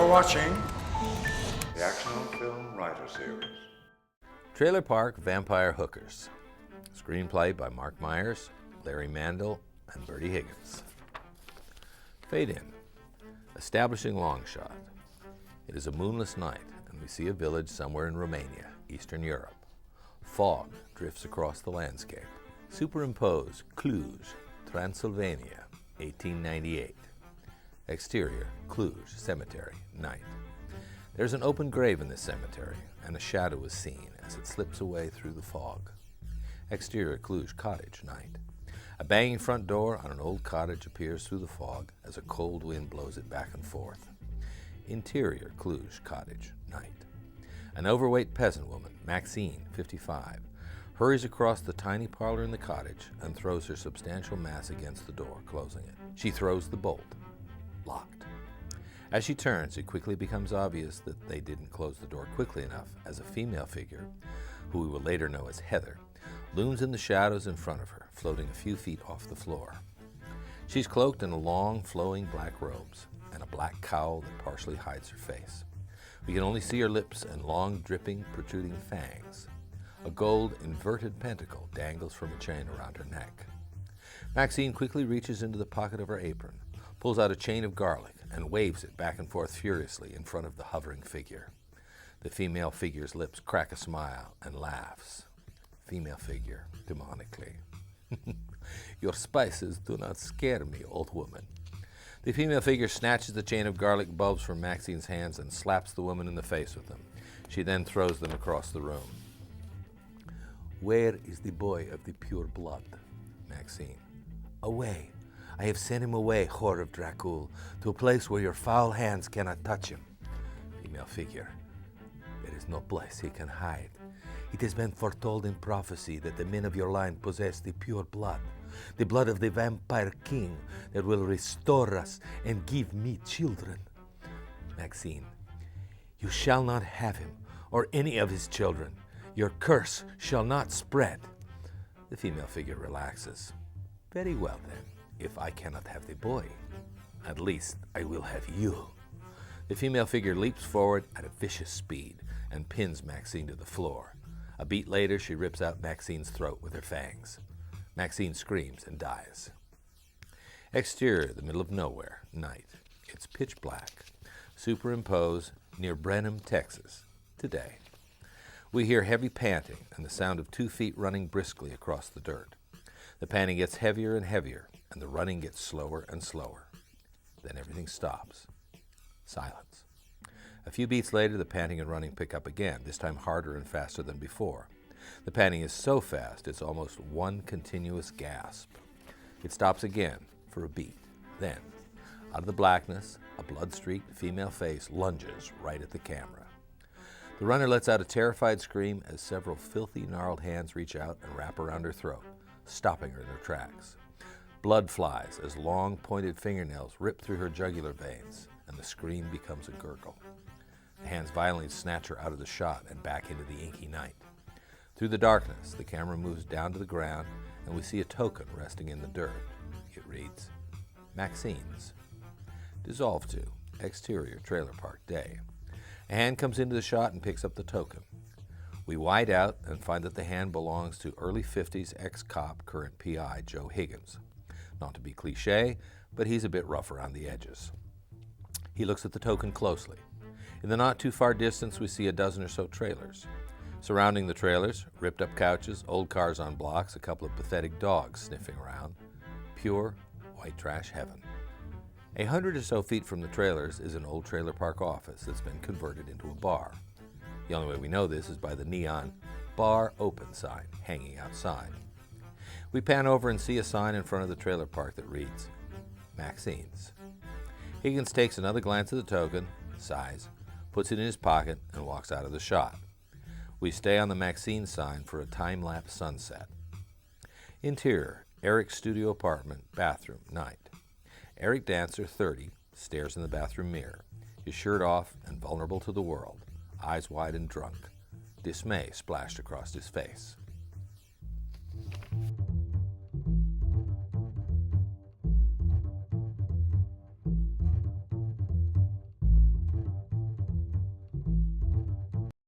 You're watching the Action Film Writer Series. Trailer Park Vampire Hookers. Screenplay by Mark Meyers, Larry Madill, and Bertie Higgins. Fade in. Establishing long shot. It is a moonless night, and we see a village somewhere in Romania, Eastern Europe. Fog drifts across the landscape. Superimpose Cluj, Transylvania, 1898. Exterior, Cluj Cemetery, night. There's an open grave in this cemetery, and a shadow is seen as it slips away through the fog. Exterior, Cluj Cottage, night. A banging front door on an old cottage appears through the fog as a cold wind blows it back and forth. Interior, Cluj Cottage, night. An overweight peasant woman, Maxine, 55, hurries across the tiny parlor in the cottage and throws her substantial mass against the door, closing it. She throws the bolt. Locked. As she turns, it quickly becomes obvious that they didn't close the door quickly enough, as a female figure, who we will later know as Heather, looms in the shadows in front of her, floating a few feet off the floor. She's cloaked in long, flowing black robes and a black cowl that partially hides her face. We can only see her lips and long, dripping, protruding fangs. A gold inverted pentacle dangles from a chain around her neck. Maxine quickly reaches into the pocket of her apron, pulls out a chain of garlic, and waves it back and forth furiously in front of the hovering figure. The female figure's lips crack a smile and laughs. Female figure, demonically. Your spices do not scare me, old woman. The female figure snatches the chain of garlic bulbs from Maxine's hands and slaps the woman in the face with them. She then throws them across the room. Where is the boy of the pure blood? Maxine. Away. I have sent him away, whore of Dracul, to a place where your foul hands cannot touch him. Female figure. There is no place he can hide. It has been foretold in prophecy that the men of your line possess the pure blood, the blood of the vampire king that will restore us and give me children. Maxine. You shall not have him, or any of his children. Your curse shall not spread. The female figure relaxes. Very well then. If I cannot have the boy, at least I will have you. The female figure leaps forward at a vicious speed and pins Maxine to the floor. A beat later, she rips out Maxine's throat with her fangs. Maxine screams and dies. Exterior, the middle of nowhere, night. It's pitch black. Superimpose near Brenham, Texas, today. We hear heavy panting and the sound of 2 feet running briskly across the dirt. The panting gets heavier and heavier, and the running gets slower and slower. Then everything stops. Silence. A few beats later, the panting and running pick up again, this time harder and faster than before. The panting is so fast, it's almost one continuous gasp. It stops again for a beat. Then, out of the blackness, a blood-streaked female face lunges right at the camera. The runner lets out a terrified scream as several filthy, gnarled hands reach out and wrap around her throat, stopping her in her tracks. Blood flies as long, pointed fingernails rip through her jugular veins, and the scream becomes a gurgle. The hands violently snatch her out of the shot and back into the inky night. Through the darkness, the camera moves down to the ground, and we see a token resting in the dirt. It reads, Maxine's. Dissolve to, exterior, trailer park, day. A hand comes into the shot and picks up the token. We wide out and find that the hand belongs to early 50s ex-cop, current PI, Joe Higgins. Not to be cliche, but he's a bit rough around the edges. He looks at the token closely. In the not too far distance, we see a dozen or so trailers. Surrounding the trailers, ripped up couches, old cars on blocks, a couple of pathetic dogs sniffing around. Pure white trash heaven. 100 or so feet from the trailers is an old trailer park office that's been converted into a bar. The only way we know this is by the neon bar open sign hanging outside. We pan over and see a sign in front of the trailer park that reads, Maxine's. Higgins takes another glance at the token, sighs, puts it in his pocket, and walks out of the shot. We stay on the Maxine sign for a time-lapse sunset. Interior, Eric's studio apartment, bathroom, night. Eric Dancer, 30, stares in the bathroom mirror, his shirt off and vulnerable to the world, eyes wide and drunk, dismay splashed across his face.